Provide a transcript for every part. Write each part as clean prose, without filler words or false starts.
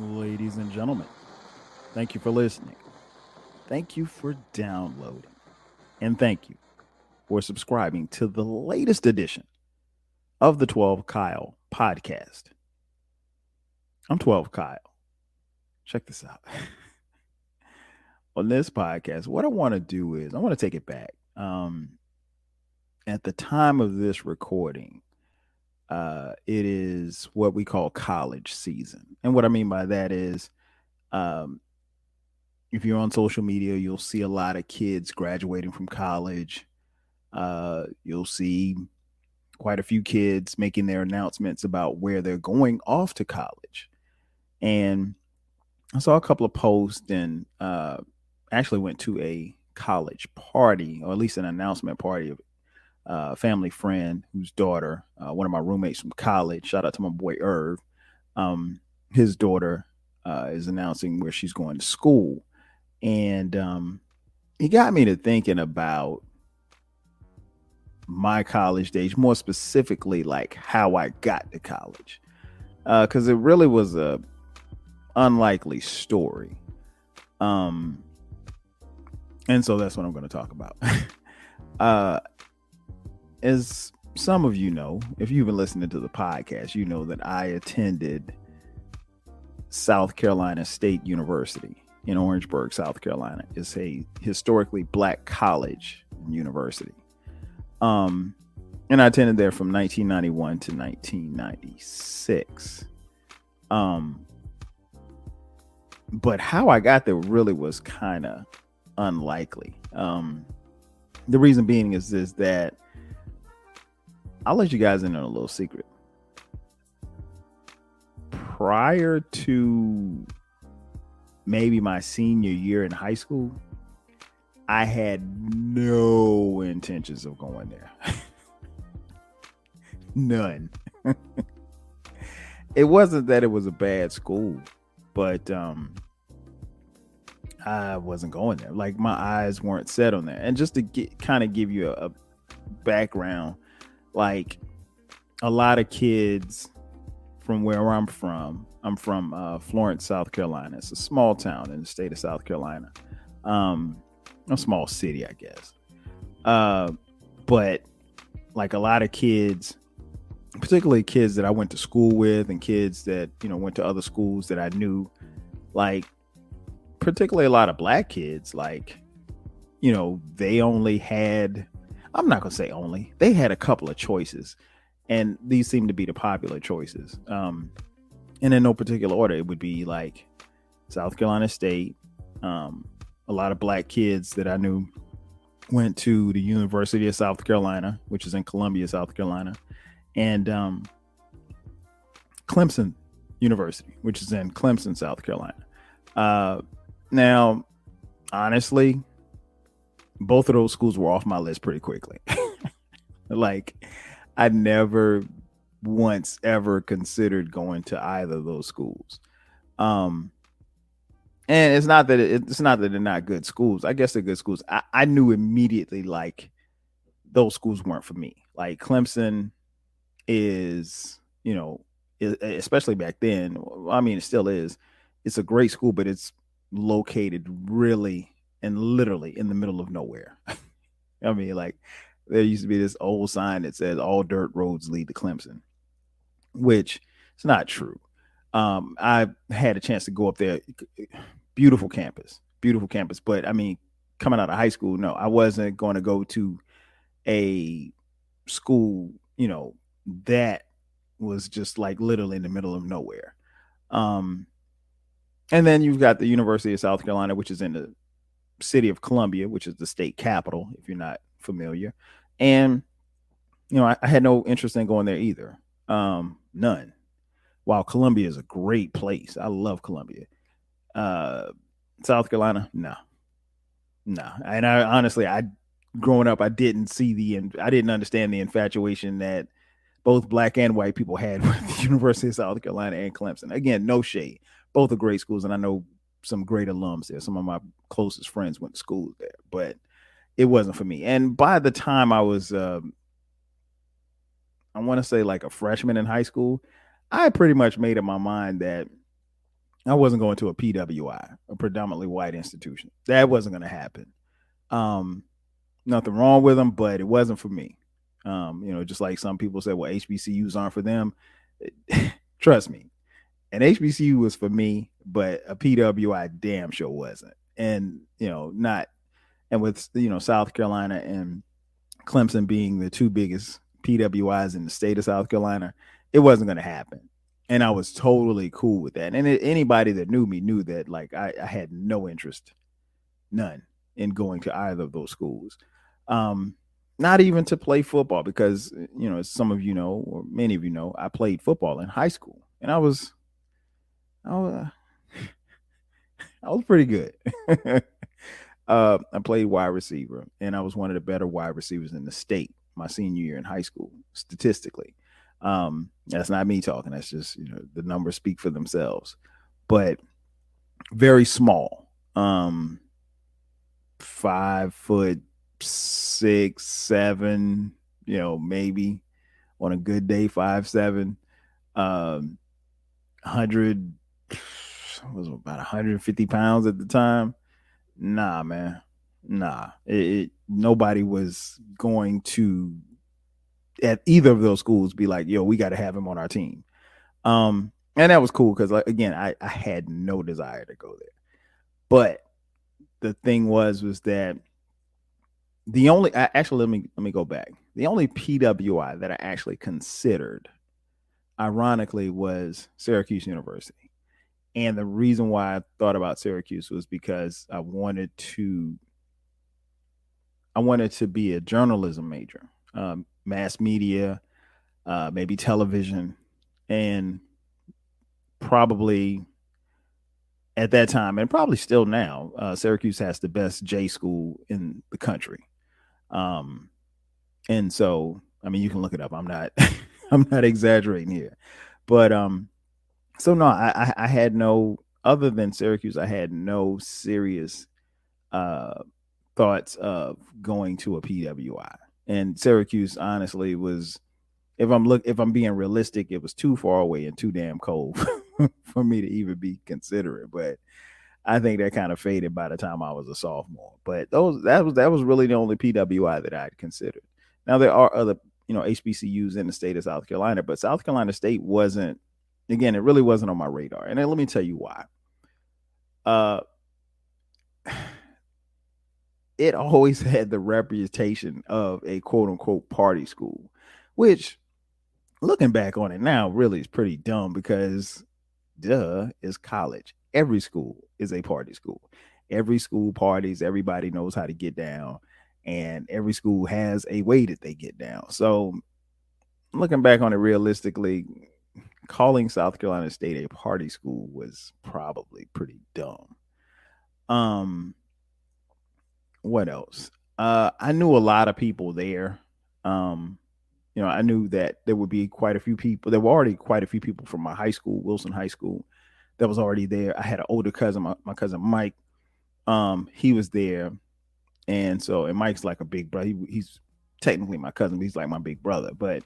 Ladies and gentlemen, thank you for listening. Thank you for downloading. And thank you for subscribing to the latest edition of the 12 Kyle podcast. I'm 12 Kyle. Check this out. On this podcast, what I want to do is I want to take it back. At the time of this recording, it is what we call college season. And what I mean by that is um, if you're on social media, you'll see a lot of kids graduating from college. You'll see quite a few kids making their announcements about where they're going off to college. And I saw a couple of posts and actually went to a college party, or at least an announcement party of a family friend whose daughter, one of my roommates from college, shout out to my boy Irv, his daughter is announcing where she's going to school. And he got me to thinking about my college days, more specifically, like how I got to college, because it really was a unlikely story. Um, and so that's what I'm going to talk about. uh, as some of you know, if you've been listening to the podcast, you know that I attended South Carolina State University in Orangeburg, South Carolina. It's a historically black college and university. Um, and I attended there from 1991 to 1996. Um, but how I got there really was kind of unlikely. The reason being is that I'll let you guys in on a little secret. Prior to maybe my senior year in high school, I had no intentions of going there. None. It wasn't that it was a bad school, but I wasn't going there. Like my eyes weren't set on that. And just to kind of give you a background, like a lot of kids from where I'm from Florence, South Carolina. It's a small town in the state of South Carolina. A small city, I guess. But like a lot of kids, particularly kids that I went to school with and kids that, went to other schools that I knew, like particularly a lot of black kids, like, they only had, I'm not going to say only, they had a couple of choices. And these seem to be the popular choices. And in no particular order, it would be like South Carolina State. A lot of black kids that I knew went to the University of South Carolina, which is in Columbia, South Carolina, and Clemson University, which is in Clemson, South Carolina. Now, honestly, both of those schools were off my list pretty quickly. Like, I never once ever considered going to either of those schools. And it's not that they're not good schools. I guess they're good schools. I knew immediately like those schools weren't for me. Like Clemson is, especially back then. I mean, it still is. It's a great school, but it's located really and literally in the middle of nowhere. I mean, like there used to be this old sign that says all dirt roads lead to Clemson, which is not true. I had a chance to go up there. Beautiful campus, beautiful campus. But I mean, coming out of high school, no, I wasn't going to go to a school, that was just like literally in the middle of nowhere. Um, and then you've got the University of South Carolina, which is in the city of Columbia, which is the state capital, if you're not familiar. And, I had no interest in going there either. None. While Columbia is a great place. I love Columbia. Uh, South Carolina, no. No. And I honestly, growing up, I didn't understand the infatuation that both black and white people had with the University of South Carolina and Clemson. Again, no shade. Both are great schools, and I know some great alums there. Some of my closest friends went to school there, but it wasn't for me. And by the time I was, I want to say like a freshman in high school, I pretty much made up my mind that I wasn't going to a PWI, a predominantly white institution. That wasn't going to happen. Um, Nothing wrong with them, but it wasn't for me. Just like some people say, well, HBCUs aren't for them. Trust me, an HBCU was for me, but a PWI damn sure wasn't. And not, and with South Carolina and Clemson being the two biggest PWIs in the state of South Carolina, it wasn't going to happen. And I was totally cool with that. And anybody that knew me knew that, like, I had no interest, none, in going to either of those schools. Um, Not even to play football, because as some of you know, or many of you know, I played football in high school, and I was, I was pretty good. I played wide receiver, and I was one of the better wide receivers in the state my senior year in high school, statistically. That's not me talking. That's just the numbers speak for themselves. But very small, 5'6", 7", maybe on a good day 5'7", 100 was about 150 pounds at the time. Nah, man, nah. Nobody was going to, at either of those schools, be like, yo, we got to have him on our team. And that was cool because, like, again, I had no desire to go there. But the thing was that the only, actually, let me go back. The only PWI that I actually considered, ironically, was Syracuse University. And the reason why I thought about Syracuse was because I wanted to be a journalism major, mass media, maybe television, and probably at that time, and probably still now, Syracuse has the best J school in the country. And so, I mean, you can look it up. I'm not, I'm not exaggerating here, but so no, I had no, other than Syracuse, I had no serious thoughts of going to a PWI. And Syracuse, honestly, was, if I'm being realistic, it was too far away and too damn cold for me to even be considering. But I think that kind of faded by the time I was a sophomore. But that was really the only PWI that I'd considered. Now there are other HBCUs in the state of South Carolina, but South Carolina State wasn't. Again, it really wasn't on my radar. And then let me tell you why. It always had the reputation of a quote unquote party school, which, looking back on it now, really is pretty dumb because, duh, is college. Every school is a party school. Every school parties, everybody knows how to get down, and every school has a way that they get down. So, looking back on it realistically, calling South Carolina State a party school was probably pretty dumb. What else? I knew a lot of people there. I knew that there would be quite a few people. There were already quite a few people from my high school, Wilson High School, that was already there. I had an older cousin, my cousin Mike. He was there, and Mike's like a big brother. He's technically my cousin, but he's like my big brother. But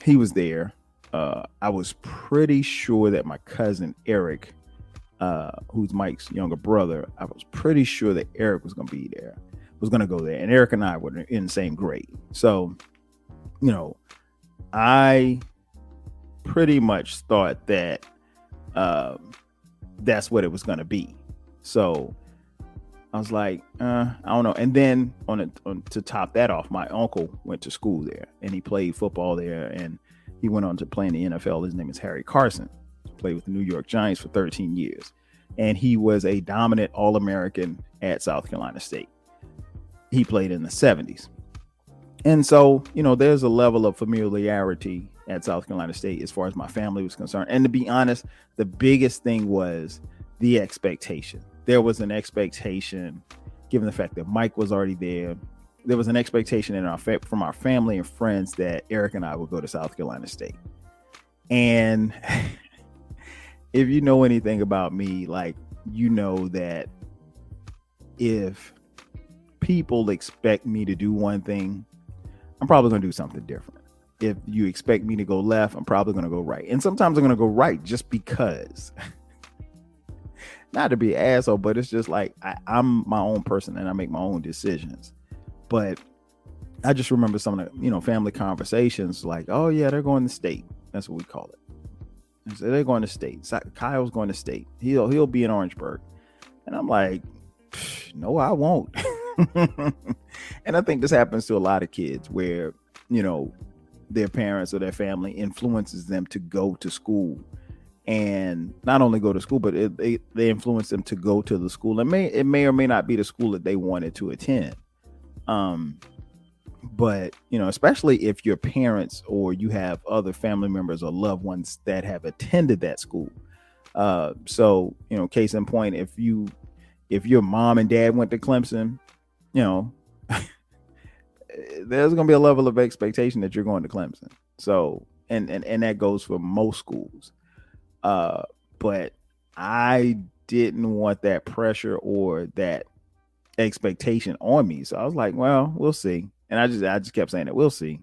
he was there. I was pretty sure that my cousin Eric, who's Mike's younger brother, I was pretty sure that Eric was going to be there, was going to go there. And Eric and I were in the same grade. So, I pretty much thought that that's what it was going to be. So I was like, I don't know. And then to top that off, my uncle went to school there and he played football there, and he went on to play in the NFL. His name is Harry Carson. He played with the New York Giants for 13 years. And he was a dominant All-American at South Carolina State. He played in the 70s. And so, there's a level of familiarity at South Carolina State as far as my family was concerned. And to be honest, the biggest thing was the expectation. There was an expectation, given the fact that Mike was already there. There was an expectation from our family and friends that Eric and I would go to South Carolina State. And if you know anything about me, like, that if people expect me to do one thing, I'm probably going to do something different. if you expect me to go left, I'm probably going to go right. And sometimes I'm going to go right just because. Not to be an asshole, but it's just like I'm my own person and I make my own decisions. But I just remember some of the, family conversations like, oh yeah, they're going to state. That's what we call it. And so they're going to state. Kyle's going to state. He'll be in Orangeburg. And I'm like, no, I won't. And I think this happens to a lot of kids where, their parents or their family influences them to go to school, and not only go to school, but they influence them to go to the school. It may or may not be the school that they wanted to attend. But especially if your parents or you have other family members or loved ones that have attended that school. So case in point, if your mom and dad went to Clemson, there's going to be a level of expectation that you're going to Clemson. So, and that goes for most schools. But I didn't want that pressure or that expectation on me. So I was like, well, we'll see. And I just kept saying that we'll see.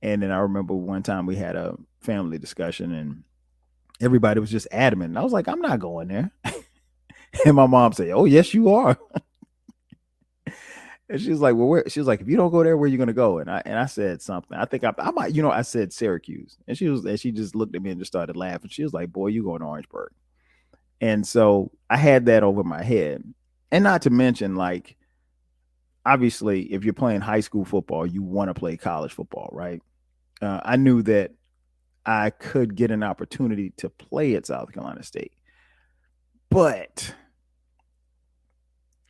And then I remember one time we had a family discussion and everybody was just adamant. And I was like, I'm not going there. And my mom said, oh, yes, you are. And she was like, well, she was like, if you don't go there, where are you going to go? And I said something. I think I might, I said Syracuse. And she just looked at me and just started laughing. She was like, boy, you going to Orangeburg. And so I had that over my head. And not to mention, like, obviously, if you're playing high school football, you want to play college football, right? I knew that I could get an opportunity to play at South Carolina State. But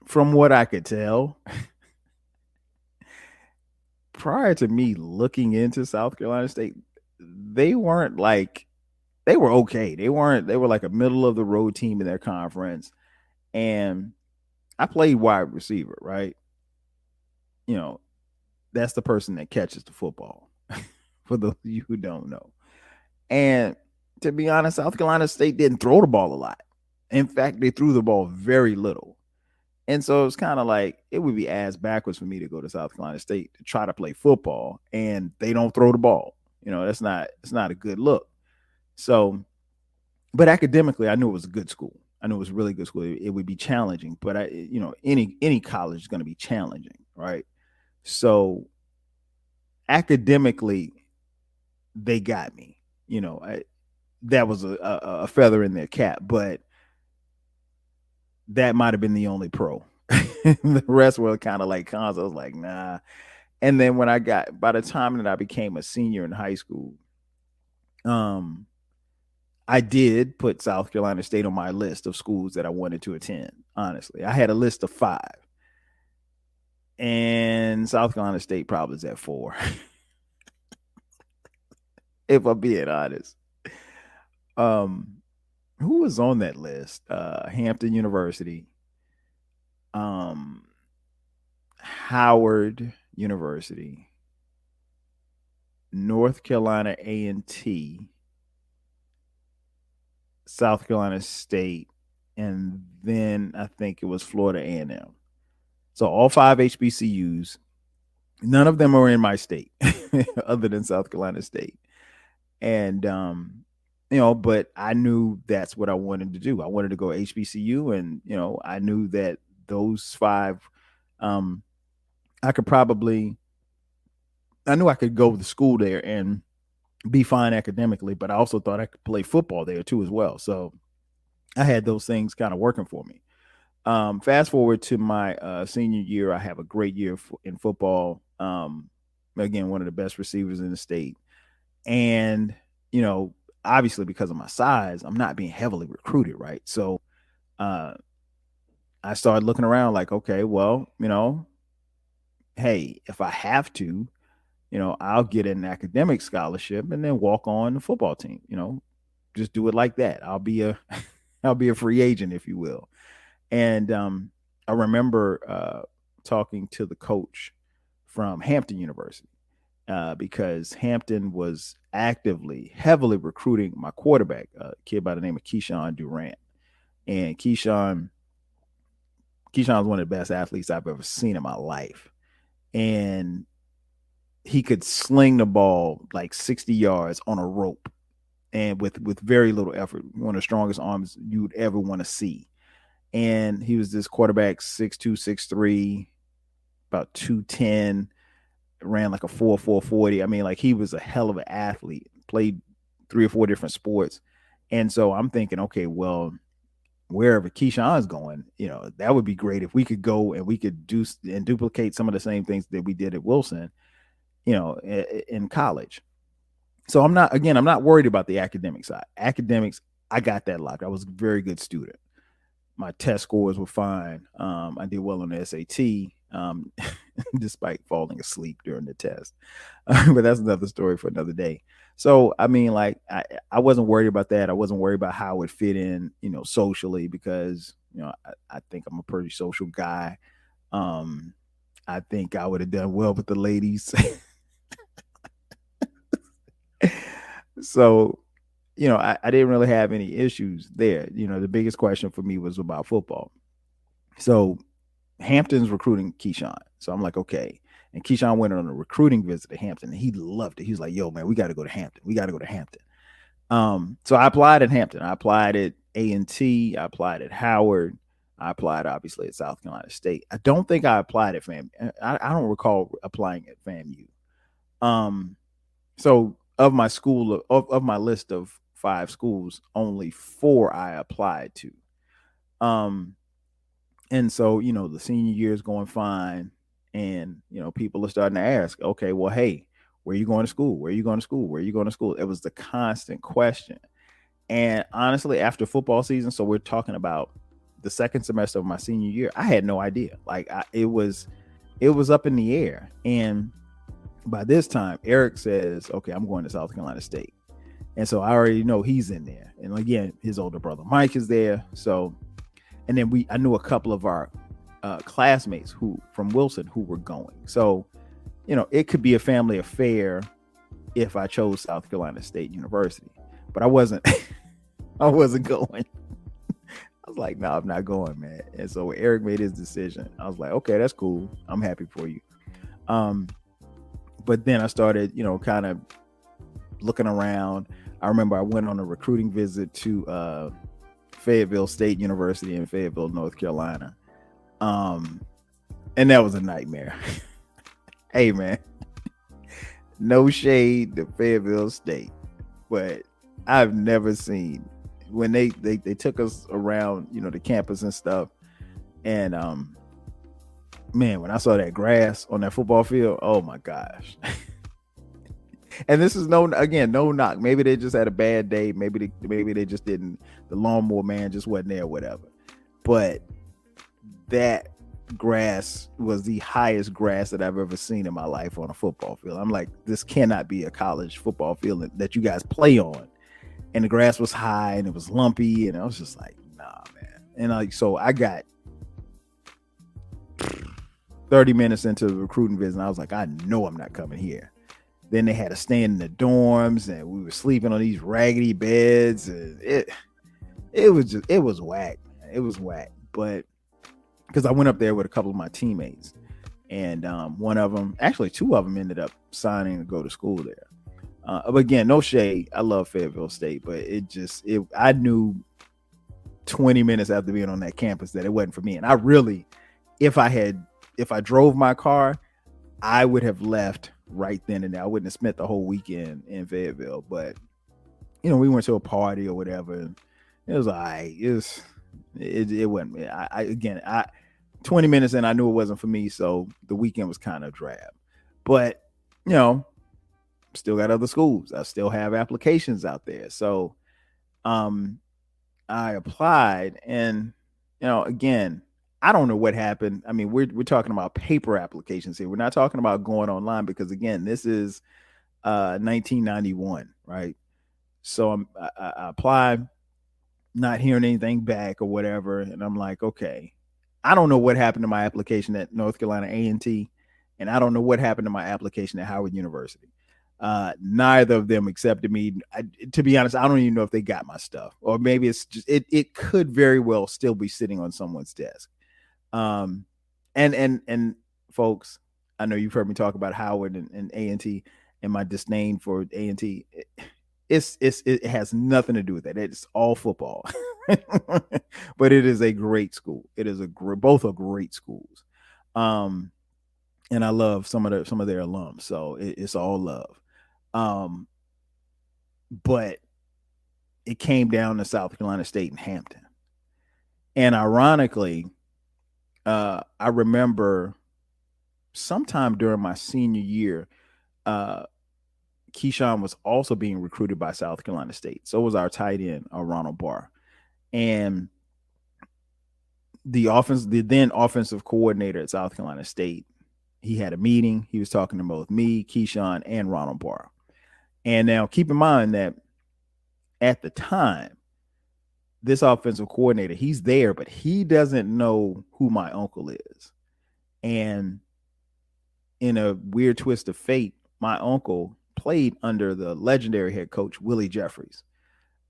from what I could tell, prior to me looking into South Carolina State, they were okay. They were like a middle of the road team in their conference. And I played wide receiver, right? That's the person that catches the football, for those of you who don't know. And to be honest, South Carolina State didn't throw the ball a lot. In fact, they threw the ball very little. And so it's kind of like it would be ass backwards for me to go to South Carolina State to try to play football and they don't throw the ball. It's not a good look. So, but academically, I knew it was a good school. I knew it was a really good school. It would be challenging, but any college is going to be challenging, right? So academically, they got me. That was a feather in their cap, but that might have been the only pro. The rest were kind of like cons. I was like, nah. And then by the time that I became a senior in high school, I did put South Carolina State on my list of schools that I wanted to attend. Honestly, I had a list of 5, and South Carolina State probably is at 4. If I'm being honest. Who was on that list? Hampton University, Howard University, North Carolina A&T, South Carolina State, and then I think it was Florida A&M. So all 5 HBCUs. None of them are in my state, other than South Carolina State. And but I knew that's what I wanted to do. I wanted to go HBCU, and I knew that those 5, I knew I could go to school there and be fine academically, but I also thought I could play football there too as well. So I had those things kind of working for me. Fast forward to my senior year, I have a great year in football. Again, one of the best receivers in the state, and obviously because of my size, I'm not being heavily recruited, right? So I started looking around like, okay, well, hey, if I have to, I'll get an academic scholarship and then walk on the football team, just do it like that. I'll be a free agent, if you will. And I remember talking to the coach from Hampton University, because Hampton was heavily recruiting my quarterback, a kid by the name of Keyshawn Durant. And Keyshawn's one of the best athletes I've ever seen in my life. And he could sling the ball like 60 yards on a rope and with very little effort. One of the strongest arms you'd ever want to see. And he was this quarterback, 6'2", 6'3", about 210, ran like a 4.40. I mean, like he was a hell of an athlete, played 3 or 4 different sports. And so I'm thinking, okay, well, wherever Keyshawn's going, that would be great if we could go and we could do and duplicate some of the same things that we did at Wilson, in college. So I'm not worried about the academic side. Academics, I got that locked. I was a very good student. My test scores were fine. I did well on the SAT, despite falling asleep during the test. But that's another story for another day. So, I mean, like, I wasn't worried about that. I wasn't worried about how it fit in, socially, because, I think I'm a pretty social guy. I think I would have done well with the ladies. So, I didn't really have any issues there. The biggest question for me was about football. So Hampton's recruiting Keyshawn. So I'm like, okay. And Keyshawn went on a recruiting visit to Hampton, and he loved it. He was like, yo, man, we got to go to Hampton. We got to go to Hampton. So I applied at Hampton. I applied at A&T. I applied at Howard. I applied, obviously, at South Carolina State. I don't think I applied at FAMU. I don't recall applying at FAMU. So of my school, of my list of 5 schools, only 4 I applied to. And so, the senior year is going fine. And, people are starting to ask, okay, well, hey, where are you going to school? Where are you going to school? Where are you going to school? It was the constant question. And honestly, after football season, so we're talking about the second semester of my senior year, I had no idea. Like it was up in the air. And by this time, Eric says, okay, I'm going to South Carolina State. And so I already know he's in there. And again, his older brother Mike is there. So, and then I knew a couple of our classmates from Wilson who were going. So, it could be a family affair if I chose South Carolina State University. But I wasn't going. I was like, no, I'm not going, man. And so when Eric made his decision, I was like, okay, that's cool. I'm happy for you. But then I started, kind of looking around. I remember I went on a recruiting visit to Fayetteville State University in Fayetteville, North Carolina. And that was a nightmare. Hey, man, no shade to Fayetteville State, but I've never seen when they took us around, the campus and stuff. And man, when I saw that grass on that football field, oh my gosh. And this is no knock. Maybe they just had a bad day. Maybe they just didn't. The lawnmower man just wasn't there, whatever. But that grass was the highest grass that I've ever seen in my life on a football field. I'm like, this cannot be a college football field that you guys play on. And the grass was high and it was lumpy, and I was just like, nah, man. And so I got 30 minutes into the recruiting visit, and I was like, I know I'm not coming here. Then they had to stay in the dorms, and we were sleeping on these raggedy beds. And it was whack. It was whack. But because I went up there with a couple of my teammates, and one of them, actually 2 of them, ended up signing to go to school there. But again, no shade. I love Fayetteville State, but I knew 20 minutes after being on that campus that it wasn't for me. And I really, if I drove my car, I would have left right then and there. I wouldn't have spent the whole weekend in Fayetteville. But we went to a party or whatever, and it was all right. It wasn't. I 20 minutes in, I knew it wasn't for me, so the weekend was kind of drab. But still got other schools. I still have applications out there. So I applied, and again, I don't know what happened. I mean, we're talking about paper applications here. We're not talking about going online, because again, this is 1991, right? So I applied, not hearing anything back or whatever, and I'm like, okay, I don't know what happened to my application at North Carolina A&T, and I don't know what happened to my application at Howard University. Neither of them accepted me. To be honest, I don't even know if they got my stuff, or maybe it's just it could very well still be sitting on someone's desk. And folks, I know you've heard me talk about Howard and A&T and my disdain for A&T. It has nothing to do with that. It's all football. But it is a great school. It is both are great schools. And I love some of their alums. So it's all love. But it came down to South Carolina State and Hampton. And ironically, I remember sometime during my senior year, Keyshawn was also being recruited by South Carolina State. So was our tight end, Ronald Barr. And the then offensive coordinator at South Carolina State, he had a meeting. He was talking to both me, Keyshawn, and Ronald Barr. And now keep in mind that at the time, this offensive coordinator, he's there, but he doesn't know who my uncle is. And in a weird twist of fate, my uncle played under the legendary head coach, Willie Jeffries,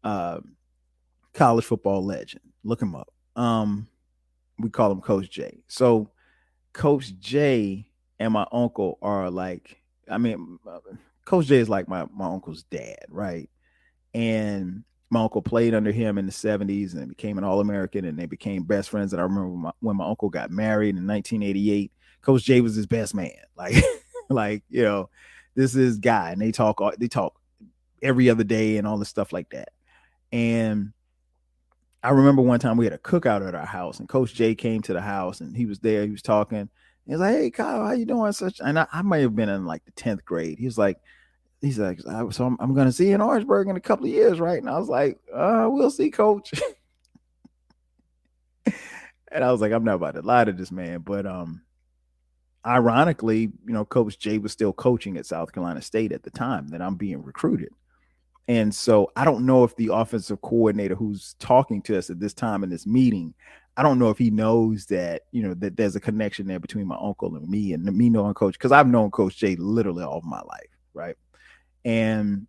college football legend. Look him up. We call him Coach J. So Coach J and my uncle are like, Coach J is like my uncle's dad, right? And my uncle played under him in the 70s and became an All-American, and they became best friends. And I remember when my uncle got married in 1988, Coach J was his best man. Like, this is guy, and they talk every other day and all this stuff like that. And I remember one time we had a cookout at our house, and Coach J came to the house, and he was there. He was talking. He was like, "Hey, Kyle, how you doing?" And I might have been in like the 10th grade. He's like, "So I'm going to see you in Orangeburg in a couple of years, right?" And I was like, "We'll see, Coach." And I was like, "I'm not about to lie to this man." But ironically, Coach J was still coaching at South Carolina State at the time that I'm being recruited. And so I don't know if the offensive coordinator who's talking to us at this time in this meeting, I don't know if he knows that, that there's a connection there between my uncle and me knowing Coach, because I've known Coach J literally all of my life, right? And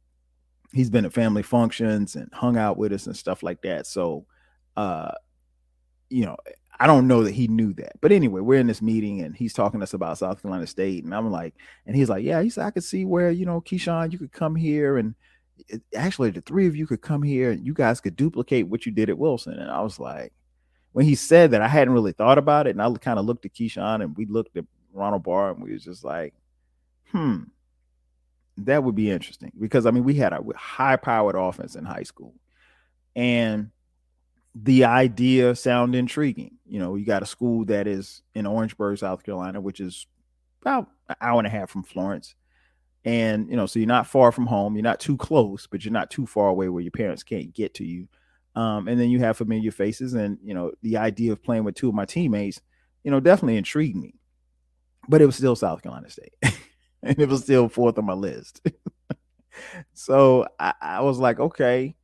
he's been at family functions and hung out with us and stuff like that. So, I don't know that he knew that. But anyway, we're in this meeting and he's talking to us about South Carolina State. And I'm like, and he's like, yeah, he said, I could see where, Keyshawn, you could come here and actually the three of you could come here and you guys could duplicate what you did at Wilson. And I was like, when he said that, I hadn't really thought about it. And I kind of looked at Keyshawn and we looked at Ronald Barr and we was just like, that would be interesting. Because we had a high powered offense in high school. And the idea sounded intriguing. You got a school that is in Orangeburg, South Carolina, which is about an hour and a half from Florence. And, so you're not far from home. You're not too close, but you're not too far away where your parents can't get to you. And then you have familiar faces. And, the idea of playing with two of my teammates, definitely intrigued me. But it was still South Carolina State. And it was still fourth on my list. So I was like, okay.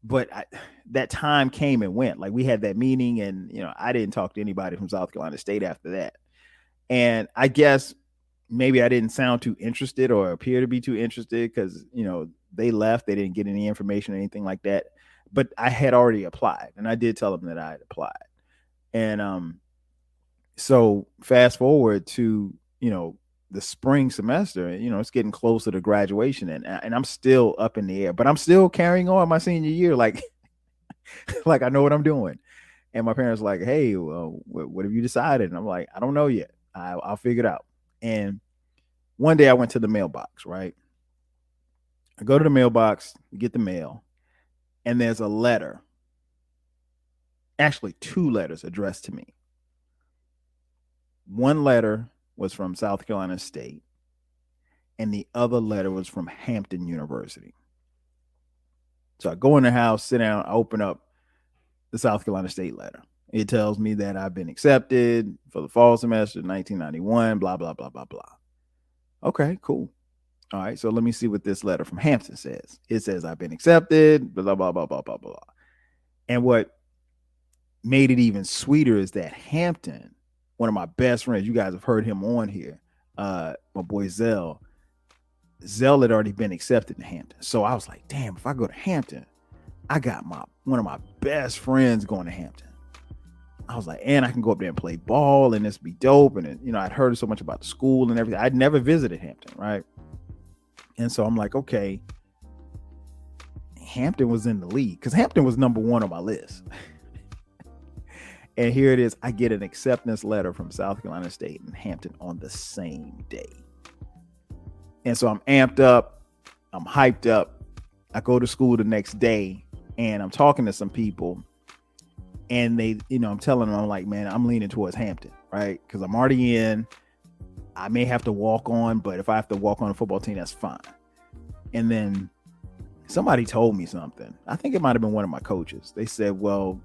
But that time came and went. Like we had that meeting and, I didn't talk to anybody from South Carolina State after that. And I guess maybe I didn't sound too interested or appear to be too interested because, they left. They didn't get any information or anything like that. But I had already applied and I did tell them that I had applied. And so fast forward to, the spring semester, it's getting closer to graduation and I'm still up in the air, but I'm still carrying on my senior year. Like I know what I'm doing. And my parents were like, hey, well, what have you decided? And I'm like, I don't know yet. I'll figure it out. And one day I went to the mailbox, right? I go to the mailbox, get the mail, and there's a letter, actually 2 letters addressed to me. One letter was from South Carolina State, and the other letter was from Hampton University. So I go in the house, sit down, I open up the South Carolina State letter. It tells me that I've been accepted for the fall semester 1991, blah, blah, blah, blah, blah. Okay, cool. All right, so let me see what this letter from Hampton says. It says I've been accepted, blah, blah, blah, blah, blah, blah. And what made it even sweeter is that Hampton, one of my best friends, you guys have heard him on here, my boy Zell had already been accepted to Hampton. So I was like, damn, if I go to Hampton, I got one of my best friends going to Hampton. I was like, and I can go up there and play ball and this be dope. And, I'd heard so much about the school and everything. I'd never visited Hampton, right? And so I'm like, okay, Hampton was in the league because Hampton was number one on my list. And here it is. I get an acceptance letter from South Carolina State and Hampton on the same day. And so I'm amped up. I'm hyped up. I go to school the next day and I'm talking to some people and they, I'm telling them, I'm like, man, I'm leaning towards Hampton, right? Because I'm already in. I may have to walk on, but if I have to walk on a football team, that's fine. And then somebody told me something. I think it might have been one of my coaches. They said, well,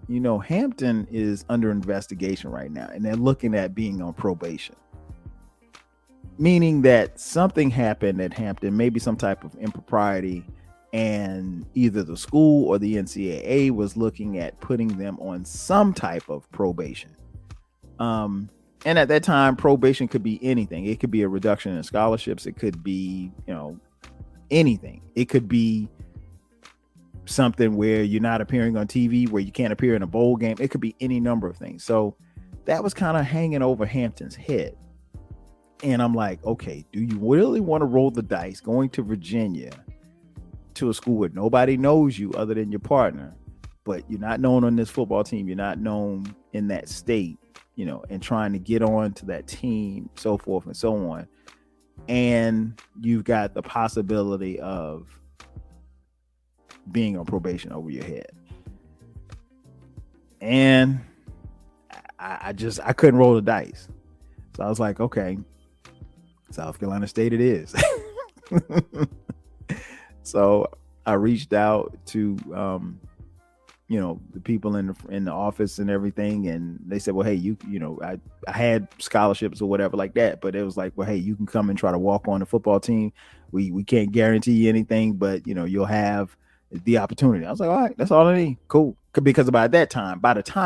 Hampton is under investigation right now, and they're looking at being on probation. Meaning that something happened at Hampton, maybe some type of impropriety, and either the school or the NCAA was looking at putting them on some type of probation. And at that time, probation could be anything. It could be a reduction in scholarships. It could be, anything. It could be something where you're not appearing on TV, where you can't appear in a bowl game. It could be any number of things. So that was kind of hanging over Hampton's head. And I'm like, okay, do you really want to roll the dice going to Virginia to a school where nobody knows you other than your partner, but you're not known on this football team, you're not known in that state, and trying to get on to that team, so forth and so on. And you've got the possibility of being on probation over your head. And I couldn't roll the dice. So I was like, okay, South Carolina State it is. So I reached out to, the people in the office and everything. And they said, well, hey, I had scholarships or whatever like that, but it was like, well, hey, you can come and try to walk on the football team. We can't guarantee you anything, but you'll have the opportunity. I was like, all right, that's all I need. Cool. Because by the time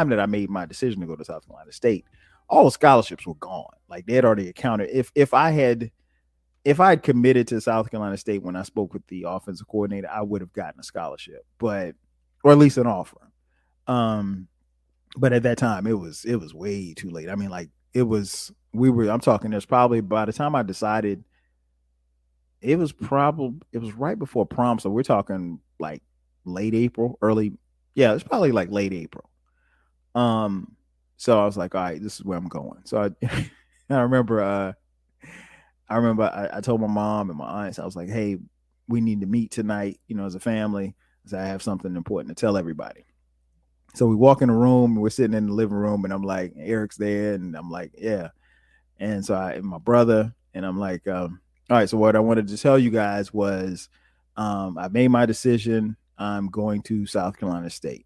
that I made my decision to go to South Carolina State, all the scholarships were gone. Like they had already accounted. If I had committed to South Carolina State when I spoke with the offensive coordinator, I would have gotten a scholarship, or at least an offer. But at that time, it was way too late. I mean, like I'm talking, there's probably, by the time I decided, it was right before prom. So we're talking like late April, it's probably like late April. So I was like, all right, this is where I'm going. So I remember, I told my mom and my aunts, I was like, hey, we need to meet tonight, as a family, because I have something important to tell everybody. So we walk in the room and we're sitting in the living room and I'm like, Eric's there. And I'm like, yeah. And so and my brother, and I'm like, all right, so what I wanted to tell you guys was, I made my decision. I'm going to South Carolina State.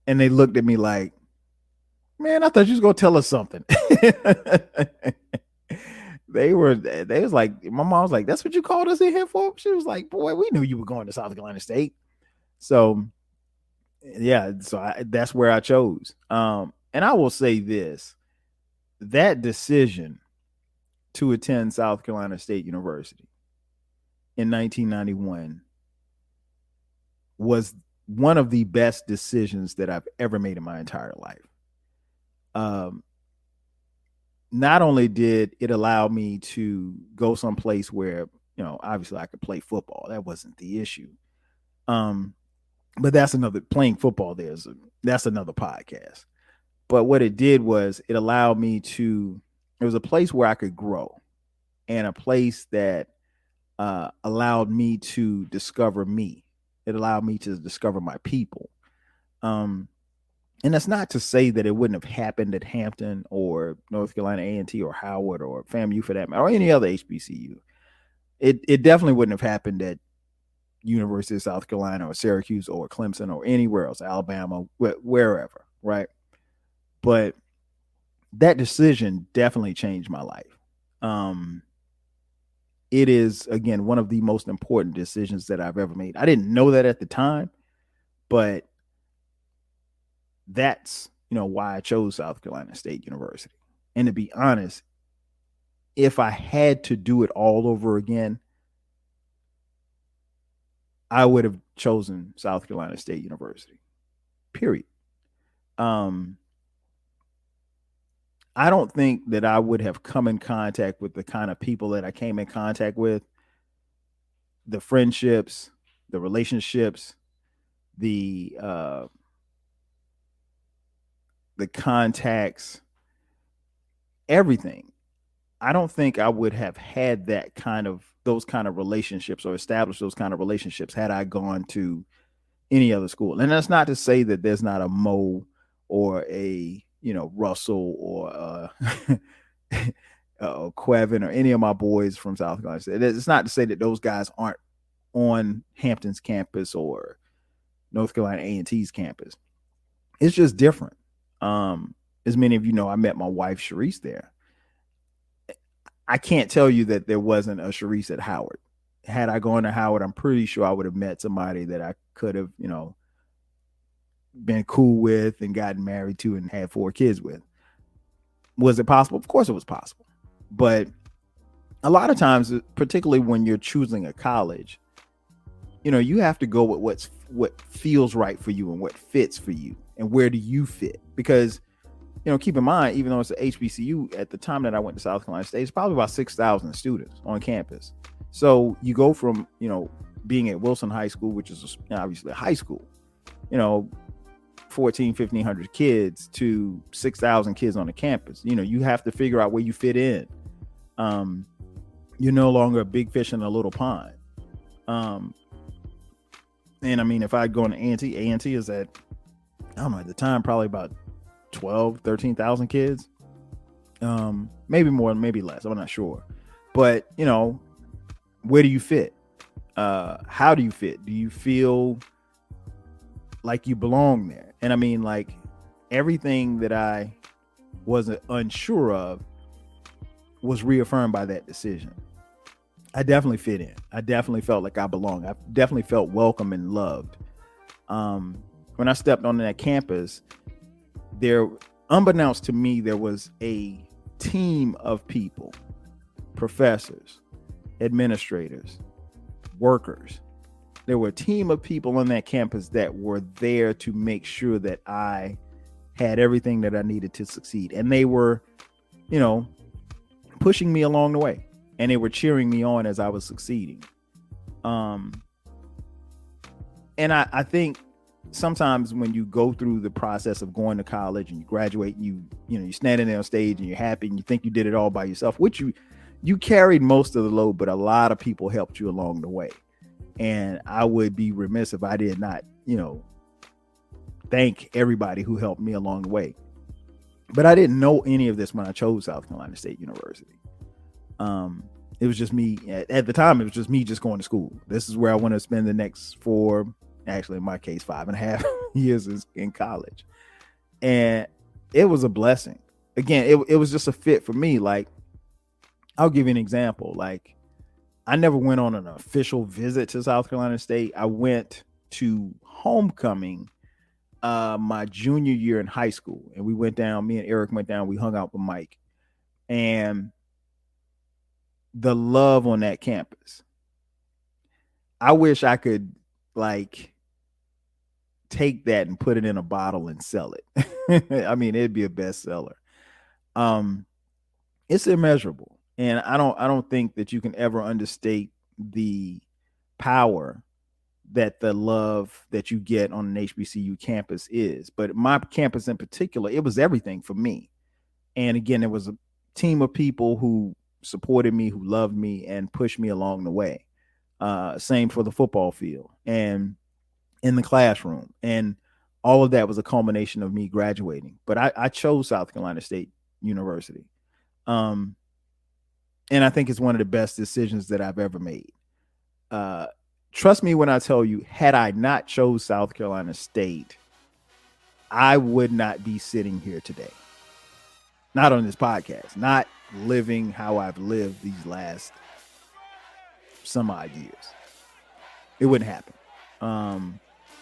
And they looked at me like, man, I thought you was going to tell us something. They was like, my mom was like, that's what you called us in here for? She was like, boy, we knew you were going to South Carolina State. So, yeah, that's where I chose. And I will say this, that decision to attend South Carolina State University in 1991 was one of the best decisions that I've ever made in my entire life. Not only did it allow me to go someplace where, obviously I could play football. That wasn't the issue. But playing football that's another podcast. But what it did was it allowed me it was a place where I could grow, and a place that allowed me to discover me. It allowed me to discover my people. And that's not to say that it wouldn't have happened at Hampton or North Carolina A&T or Howard or FAMU for that matter, or any other HBCU. It definitely wouldn't have happened at University of South Carolina or Syracuse or Clemson or anywhere else, Alabama, wherever, right? But that decision definitely changed my life. It is, again, one of the most important decisions that I've ever made. I didn't know that at the time, but that's, why I chose South Carolina State University. And to be honest, if I had to do it all over again, I would have chosen South Carolina State University, period. Um, I don't think that I would have come in contact with the kind of people that I came in contact with, the friendships, the relationships, the uh, the contacts, everything. I don't think I would have had those kind of relationships or established those kind of relationships had I gone to any other school. And that's not to say that there's not a Mo or a Russell or Quevin or any of my boys from South Carolina State. It's not to say that those guys aren't on Hampton's campus or North Carolina A&T's campus. It's just different. As many of you know, I met my wife Sharice there. I can't tell you that there wasn't a Sharice at Howard. Had I gone to Howard, I'm pretty sure I would have met somebody that I could have, been cool with and gotten married to and had 4 kids with. Was it possible? Of course it was possible. But a lot of times, particularly when you're choosing a college, you have to go with what feels right for you and what fits for you and where do you fit. Because, keep in mind, even though it's an HBCU, at the time that I went to South Carolina State, it's probably about 6,000 students on campus. So you go from, being at Wilson High School, which is obviously a high school, 1,500 kids to 6,000 kids on the campus. You have to figure out where you fit in. You're no longer a big fish in a little pond. And I mean, if I'd gone to A&T is at, I don't know, at the time, probably about 13,000 kids. Maybe more, maybe less. I'm not sure. But, where do you fit? How do you fit? Do you feel like you belong there? And I mean, like, everything that I wasn't unsure of was reaffirmed by that decision. I definitely fit in. I definitely felt like I belonged. I definitely felt welcome and loved. When I stepped on that campus, there, unbeknownst to me, there was a team of people, professors, administrators, workers. There were a team of people on that campus that were there to make sure that I had everything that I needed to succeed. And they were, pushing me along the way. And they were cheering me on as I was succeeding. And I think sometimes when you go through the process of going to college and you graduate, you're standing there on stage and you're happy and you think you did it all by yourself, which you carried most of the load, but a lot of people helped you along the way. And I would be remiss if I did not, thank everybody who helped me along the way. But I didn't know any of this when I chose South Carolina State University. It was just me at the time. It was just me just going to school. This is where I want to spend the next 4, actually in my case, 5.5 years in college. And it was a blessing. Again, it was just a fit for me. Like, I'll give you an example. Like, I never went on an official visit to South Carolina State. I went to homecoming my junior year in high school. And we went down, me and Eric went down, we hung out with Mike. And the love on that campus, I wish I could take that and put it in a bottle and sell it. I mean, it'd be a bestseller. It's immeasurable. And I don't think that you can ever understate the power that the love that you get on an HBCU campus is. But my campus in particular, it was everything for me. And again, it was a team of people who supported me, who loved me and pushed me along the way. Same for the football field and in the classroom. And all of that was a culmination of me graduating. But I chose South Carolina State University. And I think it's one of the best decisions that I've ever made. Trust me when I tell you, had I not chose South Carolina State, I would not be sitting here today. Not on this podcast, not living how I've lived these last some odd years. It wouldn't happen. I'm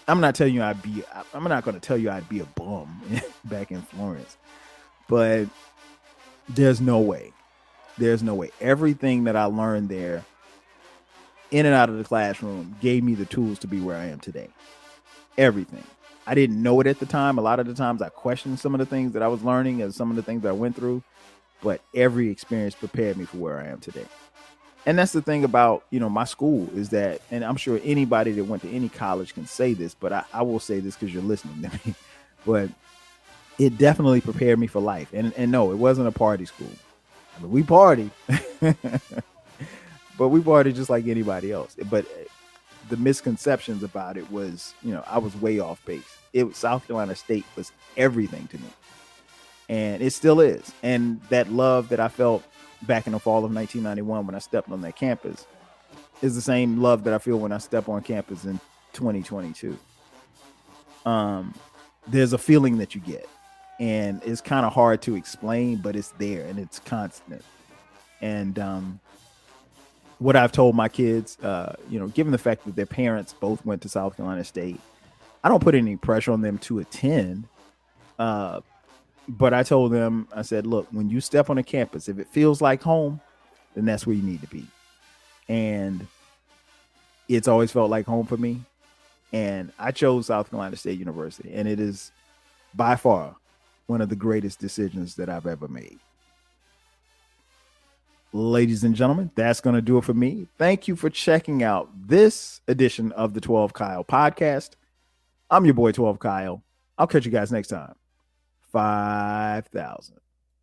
not telling you I'm not going to tell you I'd be a bum back in Florence, but there's no way. There's no way. Everything that I learned there in and out of the classroom gave me the tools to be where I am today. Everything. I didn't know it at the time. A lot of the times I questioned some of the things that I was learning and some of the things that I went through, but every experience prepared me for where I am today. And that's the thing about, my school is that, and I'm sure anybody that went to any college can say this, but I will say this because you're listening to me, but it definitely prepared me for life. And no, it wasn't a party school. I mean, we party, but we party just like anybody else. But the misconceptions about it was, I was way off base. South Carolina State was everything to me, and it still is. And that love that I felt back in the fall of 1991 when I stepped on that campus is the same love that I feel when I step on campus in 2022. There's a feeling that you get, and it's kind of hard to explain, but it's there and it's constant. And what I've told my kids, given the fact that their parents both went to South Carolina State, I don't put any pressure on them to attend. But I told them, I said, look, when you step on a campus, if it feels like home, then that's where you need to be. And it's always felt like home for me. And I chose South Carolina State University, and it is by far one of the greatest decisions that I've ever made. Ladies and gentlemen, that's going to do it for me. Thank you for checking out this edition of the 12 Kyle podcast. I'm your boy 12 Kyle. I'll catch you guys next time. 5,000.